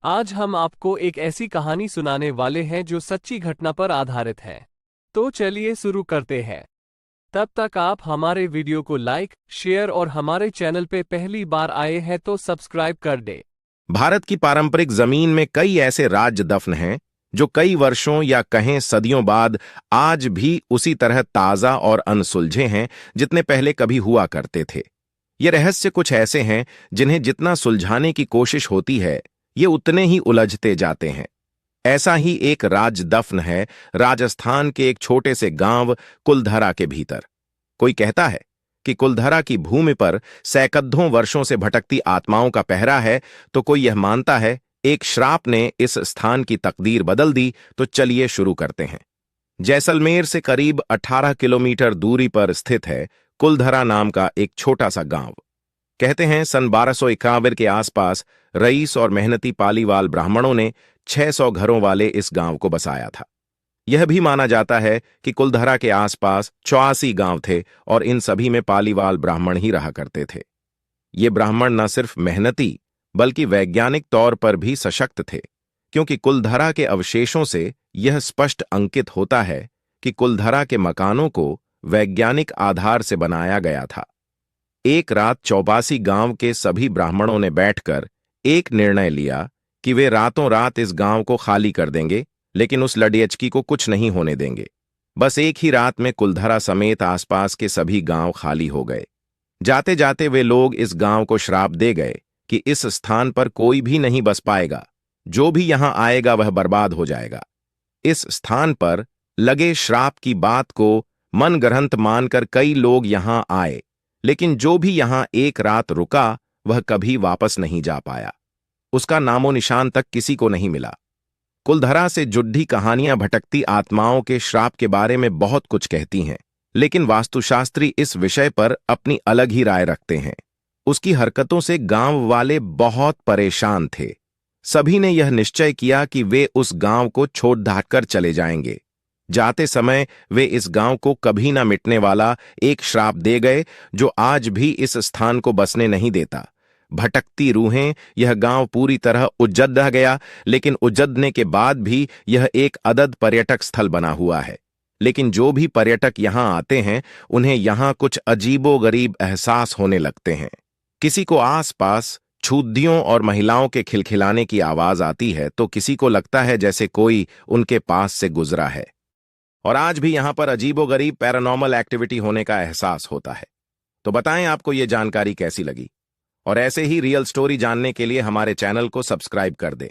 आज हम आपको एक ऐसी कहानी सुनाने वाले हैं जो सच्ची घटना पर आधारित है। तो चलिए शुरू करते हैं। तब तक आप हमारे वीडियो को लाइक, शेयर और हमारे चैनल पे पहली बार आए हैं तो सब्सक्राइब कर दे। भारत की पारंपरिक जमीन में कई ऐसे राज्य दफन हैं जो कई वर्षों या कहें सदियों बाद आज भी उसी तरह ताजा और अनसुलझे हैं जितने पहले कभी हुआ करते थे। ये रहस्य कुछ ऐसे हैं जिन्हें जितना सुलझाने की कोशिश होती है ये उतने ही उलझते जाते हैं। ऐसा ही एक राज दफन है राजस्थान के एक छोटे से गांव कुलधरा के भीतर। कोई कहता है कि कुलधरा की भूमि पर सैकड़ों वर्षों से भटकती आत्माओं का पहरा है, तो कोई यह मानता है एक श्राप ने इस स्थान की तकदीर बदल दी। तो चलिए शुरू करते हैं। जैसलमेर से करीब 18 किलोमीटर दूरी पर स्थित है कुलधरा नाम का एक छोटा सा गांव। कहते हैं सन 1251 के आसपास रईस और मेहनती पालीवाल ब्राह्मणों ने 600 घरों वाले इस गांव को बसाया था। यह भी माना जाता है कि कुलधरा के आसपास 84 गांव थे और इन सभी में पालीवाल ब्राह्मण ही रहा करते थे। ये ब्राह्मण न सिर्फ मेहनती बल्कि वैज्ञानिक तौर पर भी सशक्त थे, क्योंकि कुलधरा के अवशेषों से यह स्पष्ट अंकित होता है कि कुलधरा के मकानों को वैज्ञानिक आधार से बनाया गया था। एक रात 84 गांव के सभी ब्राह्मणों ने बैठकर एक निर्णय लिया कि वे रातों रात इस गांव को खाली कर देंगे, लेकिन उस लड़ियचकी को कुछ नहीं होने देंगे। बस एक ही रात में कुलधरा समेत आसपास के सभी गांव खाली हो गए। जाते जाते वे लोग इस गांव को श्राप दे गए कि इस स्थान पर कोई भी नहीं बस पाएगा, जो भी यहां आएगा वह बर्बाद हो जाएगा। इस स्थान पर लगे श्राप की बात को मनगढ़ंत मानकर कई लोग यहां आए, लेकिन जो भी यहां एक रात रुका वह कभी वापस नहीं जा पाया। उसका नामो निशान तक किसी को नहीं मिला। कुलधरा से जुड़ी कहानियां भटकती आत्माओं के श्राप के बारे में बहुत कुछ कहती हैं, लेकिन वास्तुशास्त्री इस विषय पर अपनी अलग ही राय रखते हैं। उसकी हरकतों से गांव वाले बहुत परेशान थे। सभी ने यह निश्चय किया कि वे उस गांव को छोड़ ढाकर चले जाएंगे। जाते समय वे इस गांव को कभी न मिटने वाला एक श्राप दे गए जो आज भी इस स्थान को बसने नहीं देता। भटकती रूहें, यह गांव पूरी तरह उजड़ गया, लेकिन उजड़ने के बाद भी यह एक अदद पर्यटक स्थल बना हुआ है। लेकिन जो भी पर्यटक यहां आते हैं उन्हें यहां कुछ अजीबोगरीब एहसास होने लगते हैं। किसी को आसपास छूदियों और महिलाओं के खिलखिलाने की आवाज आती है, तो किसी को लगता है जैसे कोई उनके पास से गुजरा है। और आज भी यहां पर अजीबोगरीब पैरानॉर्मल एक्टिविटी होने का एहसास होता है। तो बताएं आपको यह जानकारी कैसी लगी, और ऐसे ही रियल स्टोरी जानने के लिए हमारे चैनल को सब्सक्राइब कर दें।